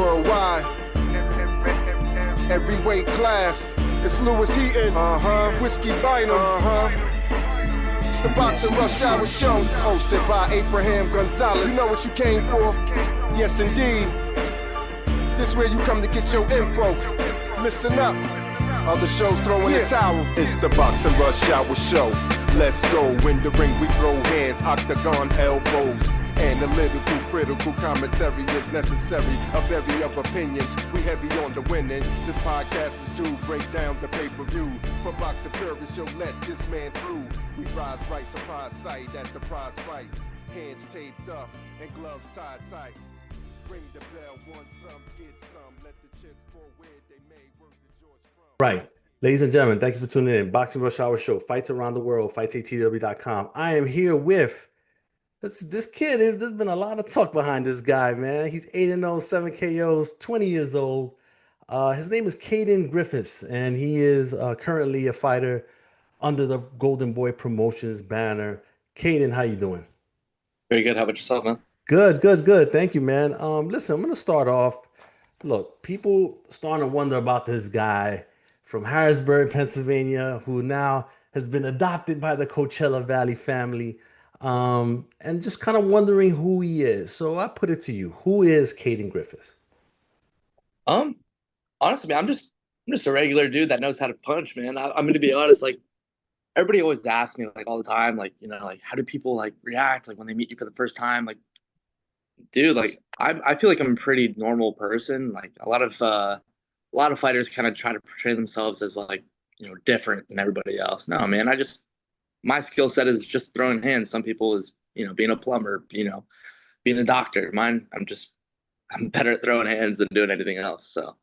worldwide. Every weight class. It's Lewis Heaton, Whiskey Bynum, It's the Boxing Rush Hour Show, hosted by Abraham Gonzalez. You know what you came for? Yes, indeed. This where you come to get your info. Listen up. Other shows throwing the towel. It's the Boxing Rush Hour Show. Let's go. In the ring we throw hands, octagon elbows. Analytical, critical commentary is necessary. A bevy of opinions, we heavy on the winning. This podcast is to break down the pay-per-view. For boxing purists, you'll let this man through. We rise right, surprise sight at the prize fight. Hands taped up and gloves tied tight. Ring the bell, want some, get some. Let the chips pour where they may. Work the George Crumb. Right. Ladies and gentlemen, thank you for tuning in. Boxing Rush Hour Show, fights around the world, fightsatw.com. I am here with this kid. There's been a lot of talk behind this guy, man. He's 8-0, 7 KOs, 20 years old. His name is Cayden Griffiths, and he is currently a fighter under the Golden Boy Promotions banner. Cayden, how you doing? Very good. How about yourself, man? Good. Thank you, man. Listen, I'm going to start off. Look, people starting to wonder about this guy from Harrisburg, Pennsylvania, who now has been adopted by the Coachella Valley family, and just kind of wondering who he is. So I put it to you: who is Cayden Griffiths? Honestly, man, I'm just a regular dude that knows how to punch, man. I'm going to be honest. Like, everybody always asks me, like, all the time, like, you know, like, how do people like react, like, when they meet you for the first time? Like, dude, like, I feel like I'm a pretty normal person. Like, a lot of fighters kind of try to portray themselves as, like, you know, different than everybody else. No, man, my skill set is just throwing hands. Some people is, you know, being a plumber, you know, being a doctor. Mine, I'm better at throwing hands than doing anything else. So.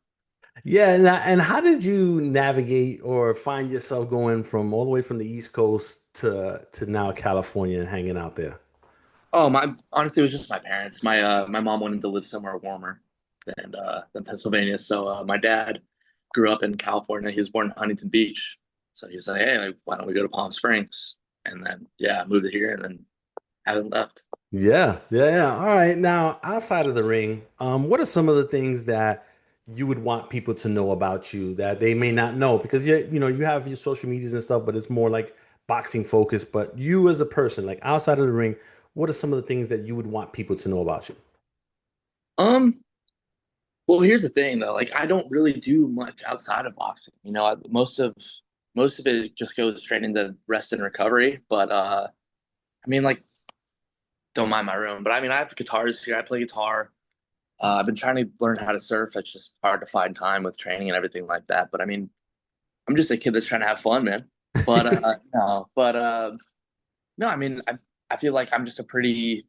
Yeah, and how did you navigate or find yourself going from all the way from the East Coast to now California and hanging out there? Oh, honestly, it was just my parents. My mom wanted to live somewhere warmer than Pennsylvania. So my dad grew up in California. He was born in Huntington Beach. So he's like, hey, like, why don't we go to Palm Springs? And then I moved to here and then haven't left. Yeah. All right. Now, outside of the ring, what are some of the things that you would want people to know about you that they may not know? Because you have your social medias and stuff, but it's more like boxing focused. But you as a person, like outside of the ring, what are some of the things that you would want people to know about you? Well, here's the thing though. Like, I don't really do much outside of boxing. You know, most of it just goes straight into rest and recovery. But I mean, like, don't mind my room. But I mean, I have guitars here. I play guitar. I've been trying to learn how to surf. It's just hard to find time with training and everything like that. But I mean, I'm just a kid that's trying to have fun, man. But no, I mean, I feel like I'm just a pretty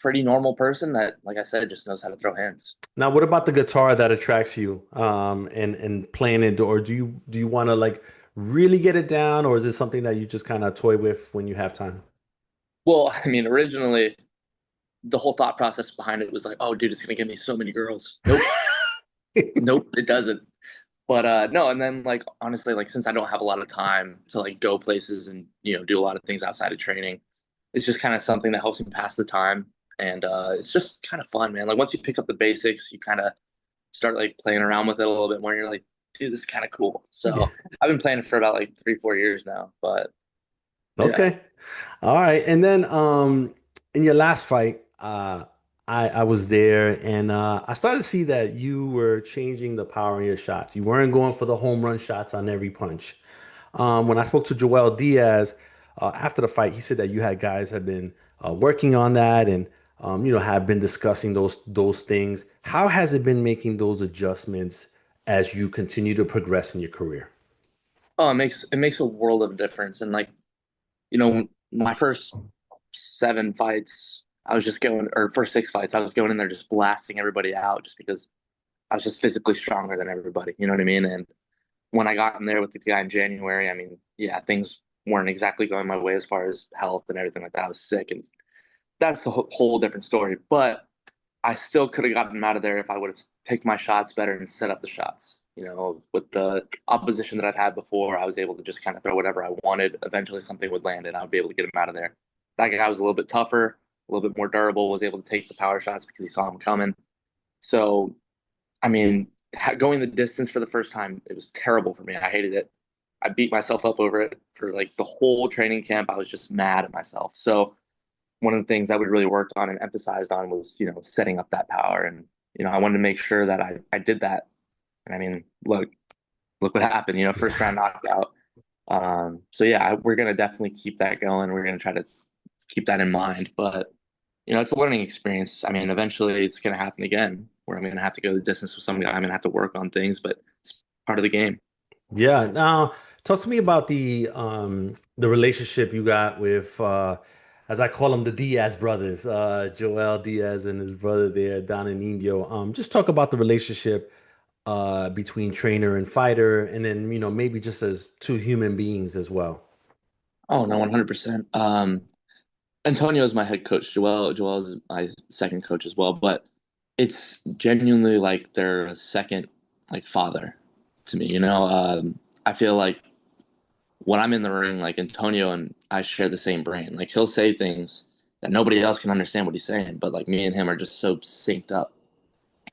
normal person that, like I said, just knows how to throw hands. Now, what about the guitar that attracts you, and playing it, or do you want to like really get it down, or is it something that you just kind of toy with when you have time? Well, I mean, originally, the whole thought process behind it was like, oh, dude, it's gonna give me so many girls. Nope, nope, it doesn't. But no, and then, like, honestly, like, since I don't have a lot of time to like go places and, you know, do a lot of things outside of training, it's just kind of something that helps me pass the time. And it's just kind of fun, man. Like, once you pick up the basics, you kind of start like playing around with it a little bit more. And you're like, dude, this is kind of cool. So I've been playing it for about like 3-4 years now. But Okay. yeah. All right. And then in your last fight, I was there, and I started to see that you were changing the power in your shots. You weren't going for the home run shots on every punch. When I spoke to Joel Diaz after the fight, he said that you had guys had been working on that, and have been discussing those things. How has it been making those adjustments as you continue to progress in your career? Oh, it makes a world of difference. And, like, you know, my first 7 fights, I was just going, or first 6 fights, I was going in there just blasting everybody out just because I was just physically stronger than everybody. You know what I mean? And when I got in there with the guy in January, I mean, yeah, things weren't exactly going my way as far as health and everything like that. I was sick, and that's a whole different story. But I still could have gotten him out of there if I would have picked my shots better and set up the shots. You know, with the opposition that I've had before, I was able to just kind of throw whatever I wanted. Eventually, something would land, and I would be able to get him out of there. That guy was a little bit tougher, a little bit more durable, was able to take the power shots because he saw him coming. So I mean, going the distance for the first time, it was terrible for me. I hated it. I beat myself up over it for like the whole training camp. I was just mad at myself. So one of the things I would really work on and emphasized on was, setting up that power. And, I wanted to make sure that I did that. And I mean, look what happened, first round knockout. So yeah, we're gonna definitely keep that going. We're gonna try to keep that in mind. But it's a learning experience. I mean, eventually it's gonna happen again, where I'm gonna have to go the distance with somebody. I'm gonna have to work on things, but it's part of the game. Yeah. Now, talk to me about the relationship you got with as I call them the Diaz brothers, Joel Diaz and his brother there, Don and Nino. Just talk about the relationship between trainer and fighter, and then maybe just as two human beings as well. Oh no, 100%. Antonio is my head coach. Joel is my second coach as well. But it's genuinely like their second like father to me. I feel like when I'm in the ring, like Antonio and I share the same brain. Like he'll say things that nobody else can understand what he's saying, but like me and him are just so synced up.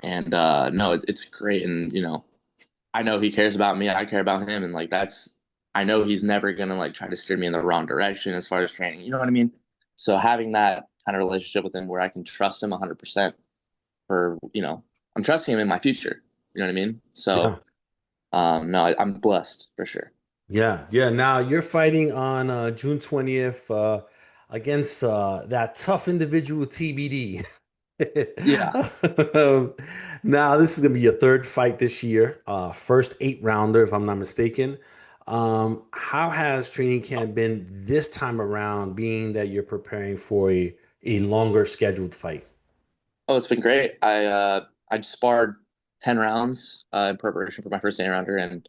And no, it's great. And I know he cares about me. I care about him, and like that's I know he's never gonna like try to steer me in the wrong direction as far as training. You know what I mean? So having that kind of relationship with him where I can trust him 100% for I'm trusting him in my future. You know what I mean? Yeah. So no, I'm blessed for sure. Yeah, yeah. Now you're fighting on June 20th against that tough individual TBD. Yeah. Um, Now this is gonna be your third fight this year, first eight rounder, if I'm not mistaken. How has training camp been this time around, being that you're preparing for a longer scheduled fight? Oh, it's been great. I sparred 10 rounds in preparation for my first 8 rounder, and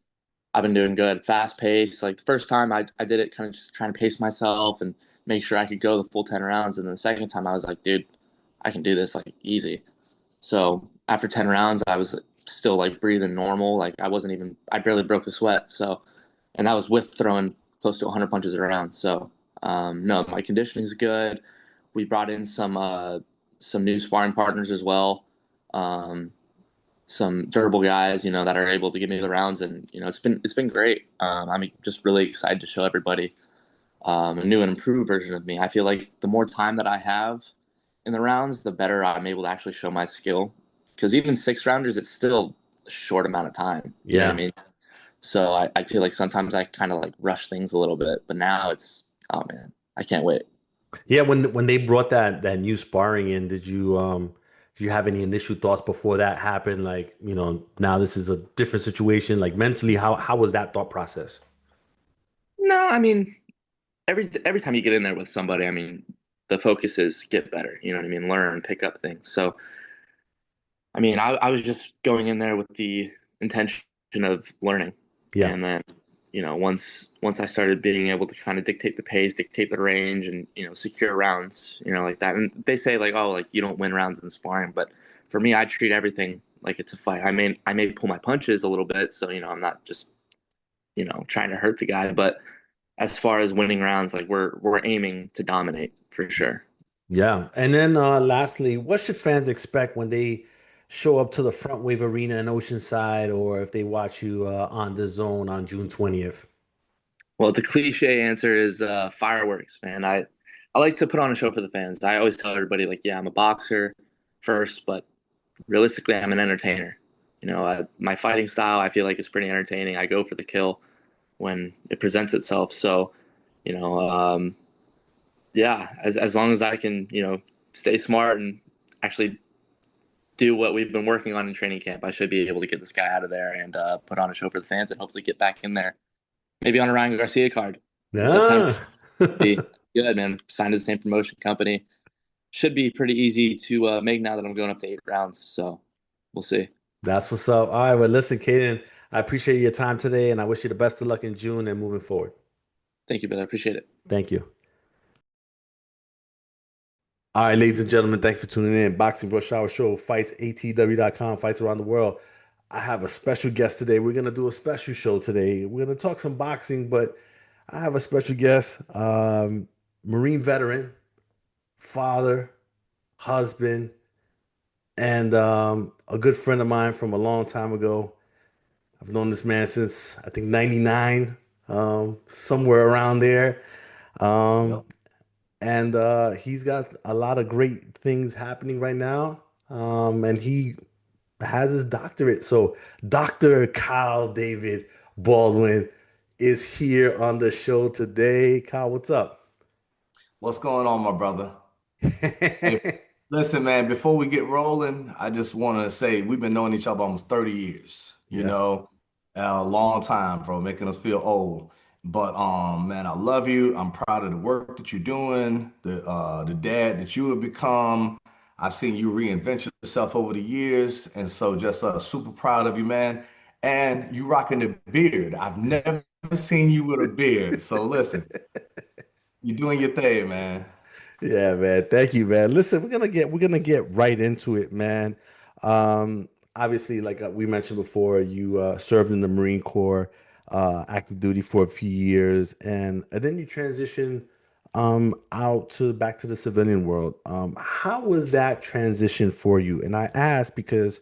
I've been doing good. Fast pace. Like the first time I did it kind of just trying to pace myself and make sure I could go the full 10 rounds. And then the second time I was like, dude, I can do this like easy. So after 10 rounds, I was still like breathing normal. Like I barely broke a sweat. So, and that was with throwing close to 100 punches around. So, no, my conditioning is good. We brought in some new sparring partners as well. Um, some durable guys, that are able to give me the rounds, and it's been great. I'm just really excited to show everybody a new and improved version of me. I feel like the more time that I have in the rounds, the better I'm able to actually show my skill. Because even 6 rounders, it's still a short amount of time. You know what I Yeah. mean? So I feel like sometimes I kind of like rush things a little bit, but now it's oh man, I can't wait. Yeah, when they brought that new sparring in, did you have any initial thoughts before that happened? Like, now this is a different situation. Like mentally, how was that thought process? No, I mean every time you get in there with somebody, I mean the focus is get better. You know what I mean? Learn, pick up things. So I mean, I was just going in there with the intention of learning, Yeah. and then once I started being able to kind of dictate the pace, dictate the range, and secure rounds, like that. And they say like, oh, like you don't win rounds in sparring, but for me, I treat everything like it's a fight. I may pull my punches a little bit, so I'm not just trying to hurt the guy, but as far as winning rounds, like we're aiming to dominate for sure. Yeah. And then lastly, what should fans expect when they show up to the Front Wave Arena in Oceanside, or if they watch you on the Zone on June 20th? Well, the cliche answer is fireworks, man. I like to put on a show for the fans. I always tell everybody like, yeah, I'm a boxer first, but realistically, I'm an entertainer. My fighting style, I feel like is pretty entertaining. I go for the kill when it presents itself. So, you know, um, yeah, as long as I can, stay smart and actually do what we've been working on in training camp, I should be able to get this guy out of there and put on a show for the fans and hopefully get back in there. Maybe on a Ryan Garcia card in September. Yeah. Be good, man. Signed to the same promotion company. Should be pretty easy to make now that I'm going up to 8 rounds. So we'll see. That's what's up. All right. Well, listen, Caden, I appreciate your time today, and I wish you the best of luck in June and moving forward. Thank you, brother. I appreciate it. Thank you. All right, ladies and gentlemen, thanks for tuning in. Boxing Rush Hour Show, fights, ATW.com, fights around the world. I have a special guest today. We're going to do a special show today. We're going to talk some boxing, but I have a special guest, Marine veteran, father, husband, and a good friend of mine from a long time ago. I've known this man since I think '99, somewhere around there. Um, Yep. and he's got a lot of great things happening right now. And he has his doctorate. So Dr. Kyle David Baldwin is here on the show today. Kyle, what's up? What's going on, my brother? Hey, listen, man, before we get rolling, I just want to say we've been knowing each other almost 30 years, Yeah. a long time, bro, making us feel old. But man, I love you. I'm proud of the work that you're doing, the dad that you have become. I've seen you reinvent yourself over the years, and so just super proud of you, man. And you rocking the beard. I've never seen you with a beard. So listen, you're doing your thing, man. Yeah, man. Thank you, man. Listen, we're gonna get right into it, man. Obviously, like we mentioned before, you served in the Marine Corps, active duty for a few years, and then you transitioned out to back to the civilian world. How was that transition for you? And I ask because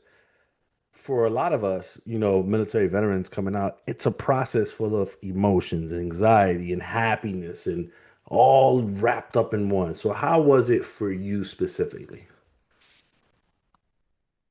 for a lot of us, military veterans coming out, it's a process full of emotions, anxiety, and happiness, and all wrapped up in one. So, how was it for you specifically?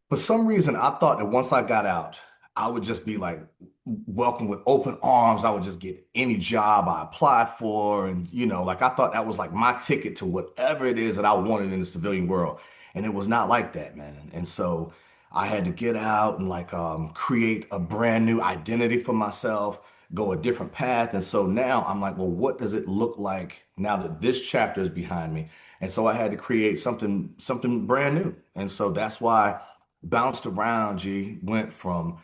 For some reason, I thought that once I got out, I would just be like welcome with open arms. I would just get any job I applied for. And, like I thought that was like my ticket to whatever it is that I wanted in the civilian world. And it was not like that, man. And so I had to get out and like create a brand new identity for myself, go a different path. And so now I'm like, well, what does it look like now that this chapter is behind me? And so I had to create something brand new. And so that's why bounced around, G, went from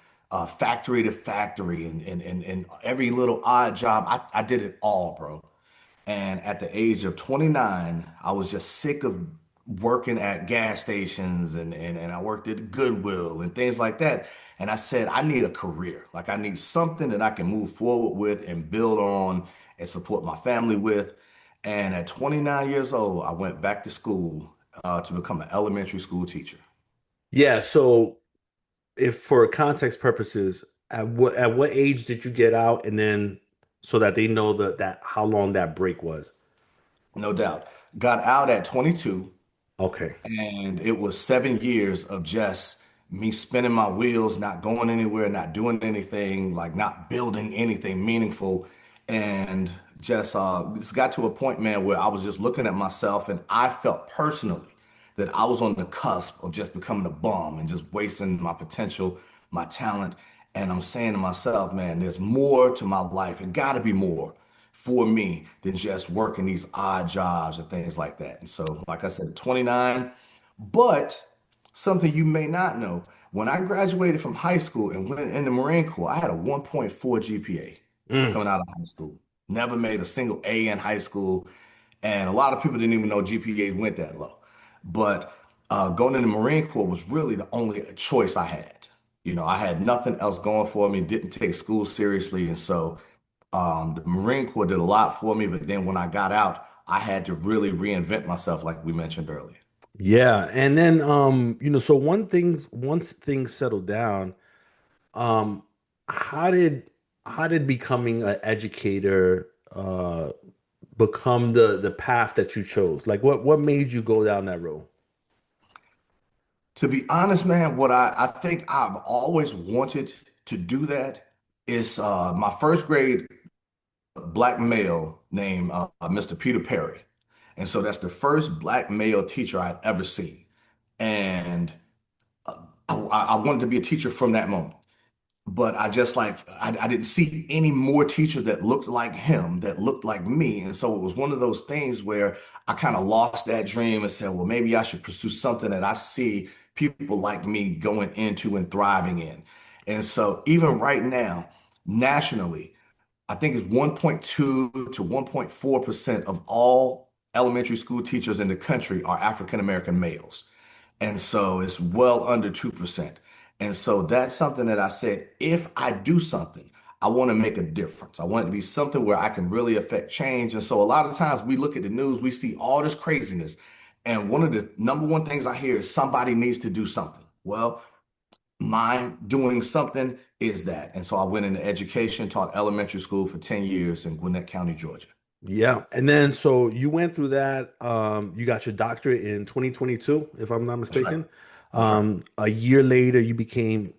factory to factory and every little odd job. I did it all, bro. And at the age of 29, I was just sick of working at gas stations and I worked at Goodwill and things like that. And I said, I need a career. Like I need something that I can move forward with and build on and support my family with. And at 29 years old, I went back to school to become an elementary school teacher. Yeah. So, if for context purposes, at what age did you get out, and then so that they know that how long that break was? No doubt. Got out at 22, Okay. and it was 7 years of just me spinning my wheels, not going anywhere, not doing anything, like not building anything meaningful. And just got to a point, man, where I was just looking at myself and I felt personally that I was on the cusp of just becoming a bum and just wasting my potential, my talent. And I'm saying to myself, man, there's more to my life. It got to be more for me than just working these odd jobs and things like that. And so, like I said, 29, but something you may not know, when I graduated from high school and went in the Marine Corps, I had a 1.4 GPA Mm. coming out of high school. Never made a single A in high school. And a lot of people didn't even know GPAs went that low. But going in the Marine Corps was really the only choice I had. I had nothing else going for me, didn't take school seriously. And so the Marine Corps did a lot for me. But then when I got out, I had to really reinvent myself, like we mentioned earlier. Yeah, and then so once things settled down, um, how did becoming an educator become the path that you chose? Like what made you go down that road? To be honest, man, what I think I've always wanted to do that is my first grade black male named Mr. Peter Perry. And so that's the first black male teacher I'd ever seen. And I wanted to be a teacher from that moment. But I just like I didn't see any more teachers that looked like him, that looked like me. And so it was one of those things where I kind of lost that dream and said, well, maybe I should pursue something that I see people like me going into and thriving in. And so even right now, nationally, I think it's 1.2 to 1.4% of all elementary school teachers in the country are African American males. And so it's well under 2%. And so that's something that I said, if I do something, I want to make a difference. I want it to be something where I can really affect change. And so a lot of times we look at the news, we see all this craziness. And one of the number one things I hear is somebody needs to do something. Well, my doing something is that. And so I went into education, taught elementary school for 10 years in Gwinnett County, Georgia. Yeah. And then so you went through that. You got your doctorate in 2022, if I'm not That's right. mistaken. That's right. A year later, you became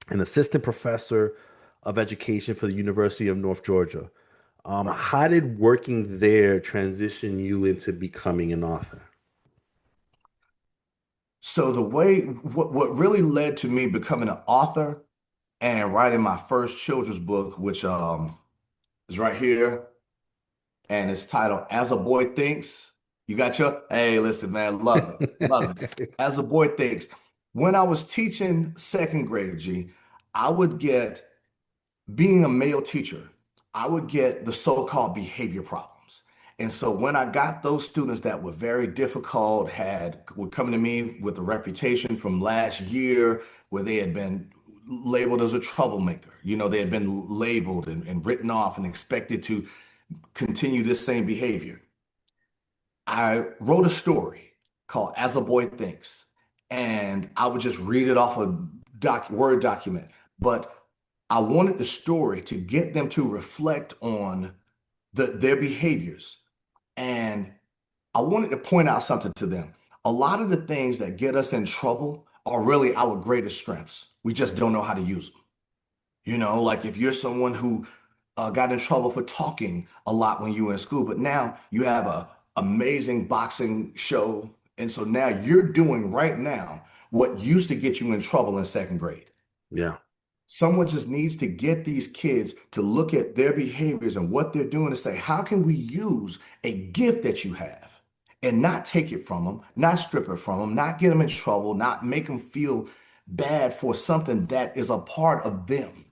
an assistant professor of education for the University of North Georgia. Right. How did working there transition you into becoming an author? So what really led to me becoming an author and writing my first children's book, which is right here, and it's titled As a Boy Thinks. You got your, hey, listen, man, love it. Love it. As a Boy Thinks. When I was teaching second grade, G, I would get, being a male teacher, I would get the so-called behavior problems. And so when I got those students that were very difficult, were coming to me with a reputation from last year where they had been labeled as a troublemaker. They had been labeled and written off and expected to continue this same behavior. I wrote a story called As a Boy Thinks, and I would just read it off a Word document. But I wanted the story to get them to reflect on their behaviors. And I wanted to point out something to them. A lot of the things that get us in trouble are really our greatest strengths. We just don't know how to use them. Like if you're someone who got in trouble for talking a lot when you were in school, but now you have a amazing boxing show, and so now you're doing right now what used to get you in trouble in second grade. Yeah. Someone just needs to get these kids to look at their behaviors and what they're doing and say, how can we use a gift that you have and not take it from them, not strip it from them, not get them in trouble, not make them feel bad for something that is a part of them?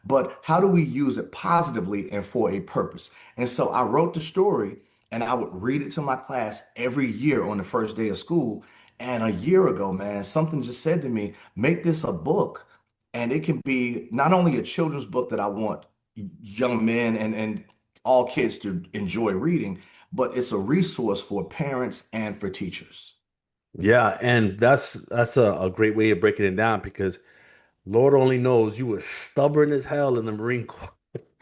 But how do we use it positively and for a purpose? And so I wrote the story and I would read it to my class every year on the first day of school. And a year ago, man, something just said to me, make this a book. And it can be not only a children's book that I want young men and all kids to enjoy reading, but it's a resource for parents and for teachers. Yeah, and that's a great way of breaking it down because Lord only knows you were stubborn as hell in the Marine Corps.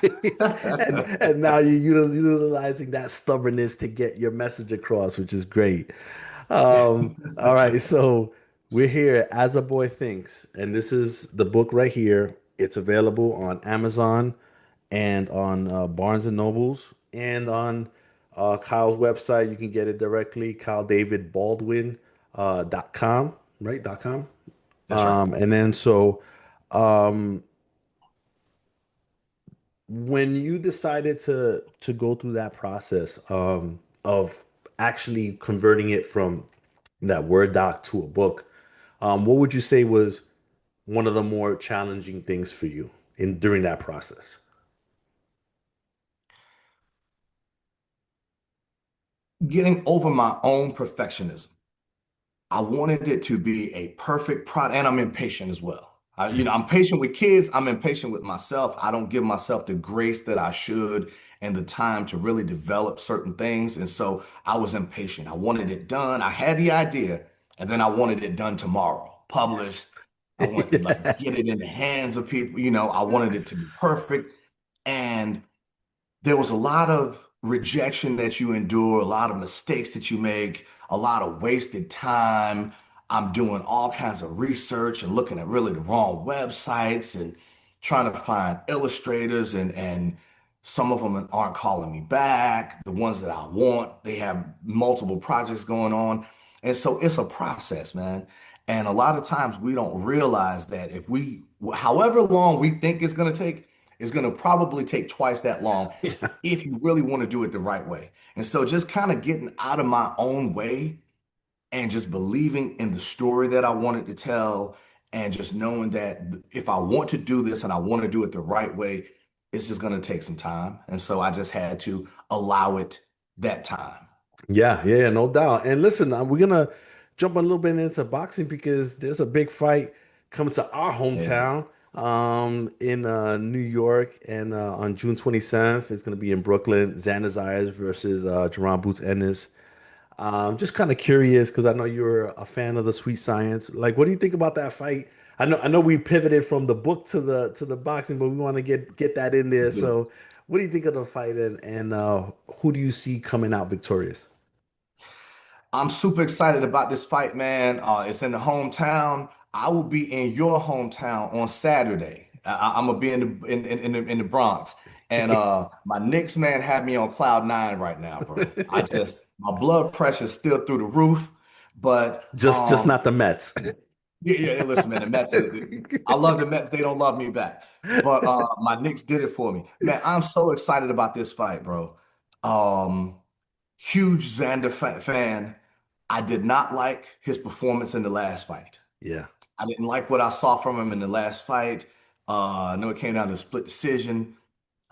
And now you're utilizing that stubbornness to get your message across, which is great. All right, so we're here As a Boy Thinks, and this is the book right here. It's available on Amazon and on Barnes and Nobles and on Kyle's website. You can get it directly, kyledavidbaldwin.com, right? .com. That's right. And then so um, when you decided to go through that process of actually converting it from that Word doc to a book, what would you say was one of the more challenging things for you in during that process? Getting over my own perfectionism. I wanted it to be a perfect product, and I'm impatient as well. I'm patient with kids. I'm impatient with myself. I don't give myself the grace that I should and the time to really develop certain things. And so I was impatient. I wanted it done. I had the idea, and then I wanted it done tomorrow, published. I wanted to like get it in the hands of people. I wanted it to be perfect. And there was a lot of rejection that you endure, a lot of mistakes that you make, a lot of wasted time. I'm doing all kinds of research and looking at really the wrong websites and trying to find illustrators and some of them aren't calling me back. The ones that I want, they have multiple projects going on. And so it's a process, man. And a lot of times we don't realize that however long we think it's going to take, it's going to probably take twice that long Yeah. if you really want to do it the right way. And so just kind of getting out of my own way and just believing in the story that I wanted to tell and just knowing that if I want to do this and I want to do it the right way, it's just going to take some time. And so I just had to allow it that time. Yeah, yeah, yeah, no doubt. And listen, we're gonna jump a little bit into boxing because there's a big fight coming to our Yeah. hometown in New York and on June 27th. It's gonna be in Brooklyn, Xander Zayas versus Jerron Boots Ennis. Just kind of curious because I know you're a fan of the sweet science. Like, what do you think about that fight? I know we pivoted from the book to the boxing, but we want to get that in there. Let's do it. So, what do you think of the fight, and who do you see coming out victorious? I'm super excited about this fight, man. It's in the hometown. I will be in your hometown on Saturday. I'm gonna be in the Bronx, and my Knicks man had me on cloud nine right now, bro. My blood pressure is still through the roof, but Just not the Mets. yeah, yeah. Listen, man, the Mets. I love the Mets. They don't love me back, but my Knicks did it for me, man. I'm so excited about this fight, bro. Um, Huge Xander fan. I did not like his performance in the last fight. Yeah, I didn't like what I saw from him in the last fight. I know it came down to a split decision,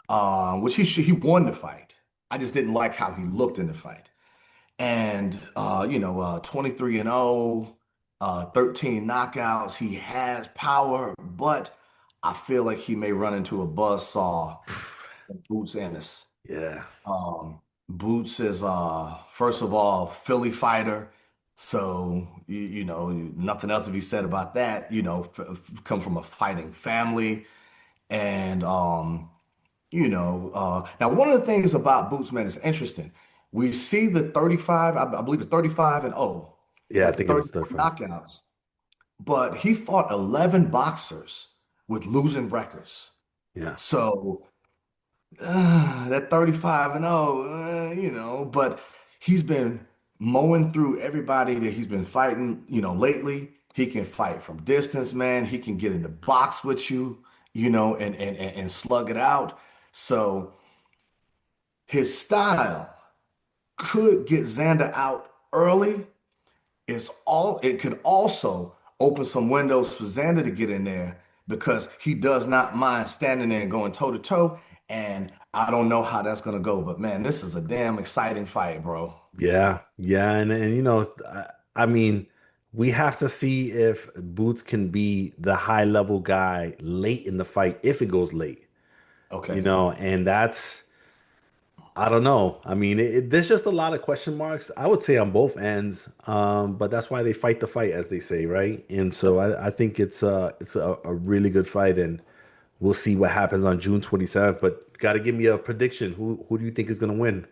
which he won the fight. I just didn't like how he looked in the fight. And 23 and 0, 13 knockouts. He has power, but I feel like he may run into a buzzsaw with Boots Ennis. yeah, Um, Boots is first of all Philly fighter, so nothing else to be said about that. Come from a fighting family, and now one of the things about Boots, man, is interesting. We see the 35, I believe it's 35 and 0, yeah. I right? The think it was 34 35. knockouts, but he fought 11 boxers with losing records. Yeah, So that 35 and 0, but he's been mowing through everybody that he's been fighting, lately. He can fight from distance, man. He can get in the box with you, and slug it out. So his style could get Xander out early. It could also open some windows for Xander to get in there because he does not mind standing there and going toe to toe. And I don't know how that's gonna go, but man, this is a damn exciting fight, bro. yeah, and I mean, we have to see if Boots can be the high level guy late in the fight if it goes late. Okay. And that's I don't know. I mean, there's just a lot of question marks. I would say on both ends, but that's why they fight the fight, as they say, right? And so Yep. I think it's a really good fight, and we'll see what happens on June 27th. But got to give me a prediction. Who do you think is going to win?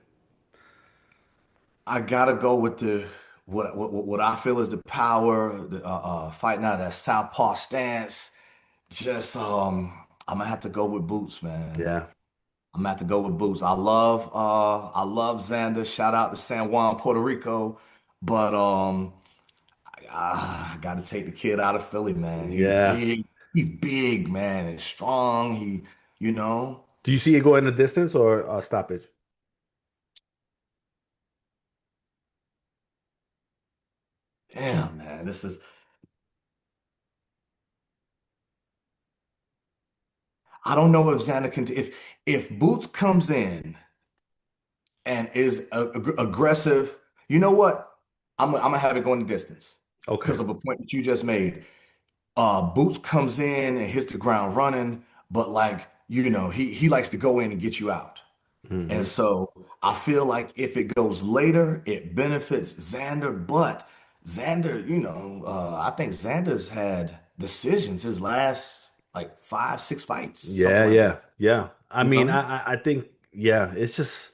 I gotta go with the what I feel is the power, fighting out of that southpaw stance. Just I'm gonna have to go with Boots, man. Yeah, I'm gonna have to go with Boots. I love Xander. Shout out to San Juan, Puerto Rico. But I gotta take the kid out of Philly, man. He's yeah. big. He's big, man, and strong. You know, Do you see it going the distance or stoppage? damn, man. This is. I don't know if Xander can. If Boots comes in and is aggressive, you know what? I'm gonna have it going the distance Okay. because of a point that you just made. Boots comes in and hits the ground running, but like, he likes to go in and get you out. And Hmm. so I feel like if it goes later, it benefits Xander, but Xander, I think Xander's had decisions his last like 5, 6 fights, something Yeah, like that. yeah, yeah. I You mean, know? I think yeah. It's just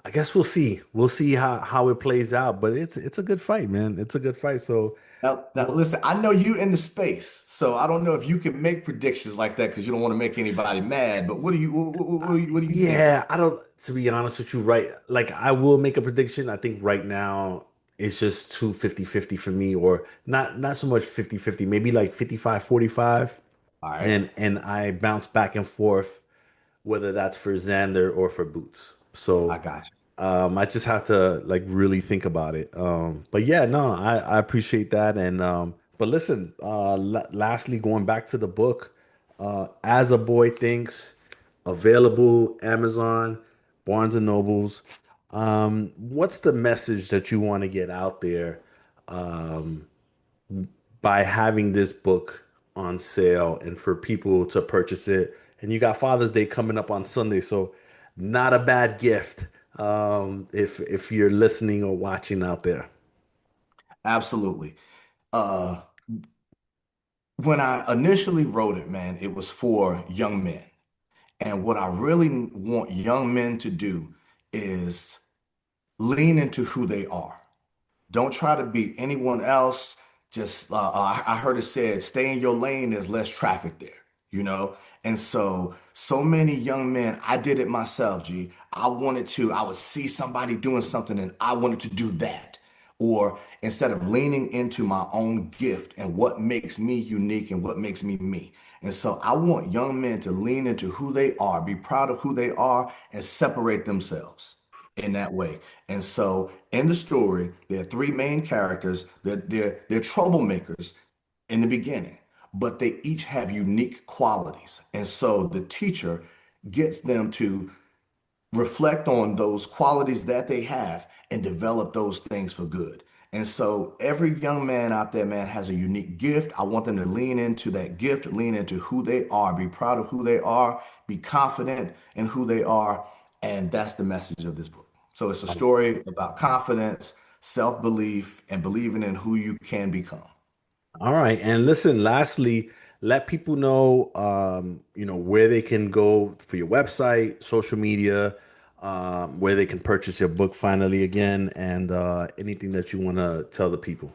I guess we'll see. We'll see how it plays out. But it's a good fight, man. It's a good fight. So Now well, listen, I know you in the space, so I don't know if you can make predictions like that because you don't want to make anybody mad. But what do you think? yeah, I don't, to be honest with you, right? Like I will make a prediction. I think right now it's just too 50-50 for me, or not so much 50-50, maybe like 55-45. All right, And I bounce back and forth whether that's for Xander or for Boots. I So got you. I just have to like really think about it. But yeah, no, I appreciate that. And but listen, lastly, going back to the book, As a Boy Thinks, available Amazon, Barnes and Nobles. What's the message that you want to get out there um, by having this book on sale and for people to purchase it? And you got Father's Day coming up on Sunday, so not a bad gift if you're listening or watching out there. Absolutely. Uh, when I initially wrote it, man, it was for young men. And what I really want young men to do is lean into who they are. Don't try to be anyone else. Just I heard it said, stay in your lane. There's less traffic there, you know. And so many young men. I did it myself. G. I wanted to. I would see somebody doing something, and I wanted to do that. Or instead of leaning into my own gift and what makes me unique and what makes me me. And so I want young men to lean into who they are, be proud of who they are, and separate themselves in that way. And so in the story, there are three main characters. They're troublemakers in the beginning, but they each have unique qualities. And so the teacher gets them to reflect on those qualities that they have and develop those things for good. And so every young man out there, man, has a unique gift. I want them to lean into that gift, lean into who they are, be proud of who they are, be confident in who they are. And that's the message of this book. So it's a story about confidence, self-belief, and believing in who you can become. All right. And listen, lastly, let people know, where they can go for your website, social media, where they can purchase your book finally again, and anything that you want to tell the people.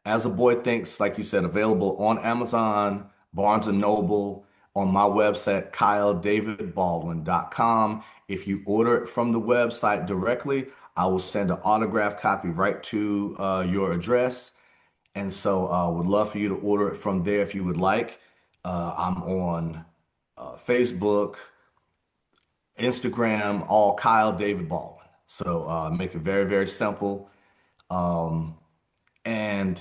As a Boy Thinks, like you said, available on Amazon, Barnes and Noble, on my website, kyledavidbaldwin.com. If you order it from the website directly, I will send an autographed copy right to your address. And so would love for you to order it from there if you would like. I'm on Facebook, Instagram, all Kyle David Baldwin. So make it very, very simple. Um, and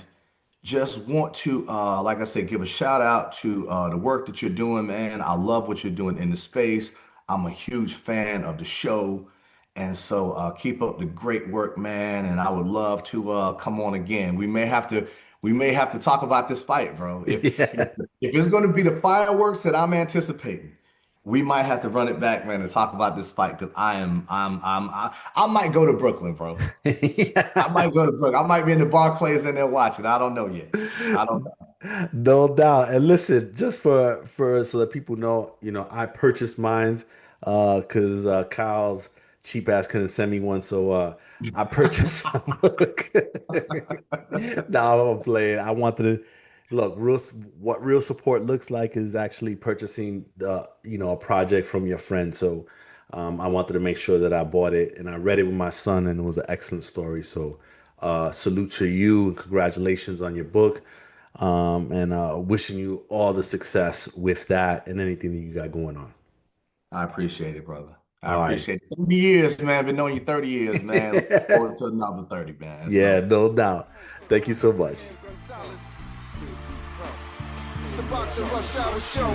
just want to, like I said, give a shout out to the work that you're doing, man. I love what you're doing in the space. I'm a huge fan of the show. And so keep up the great work, man. And I would love to come on again. We may have to talk about this fight, bro. If Yeah. if it's going to be the fireworks that I'm anticipating, we might have to run it back, man, and talk about this fight because I might go to Brooklyn, bro. I Yeah. might go to Brooklyn. I might be in the Barclays in there watching. I don't know yet. I don't know. No doubt. And listen, just for so that people know, I purchased mines because Kyle's cheap ass couldn't send me one, so I purchased my book. No, I'm playing. I wanted to look what real support looks like is actually purchasing a project from your friend. So I wanted to make sure that I bought it and I read it with my son, and it was an excellent story. So salute to you and congratulations on your book. And wishing you all the success with that and anything that you got going on. I appreciate it, brother. I All right. appreciate it. 30 years, man. Been knowing you 30 years, man. Looking forward to another 30, man. Yeah, So, no doubt. Thank you so much. Gonzalez. It's the boxing rush hour show.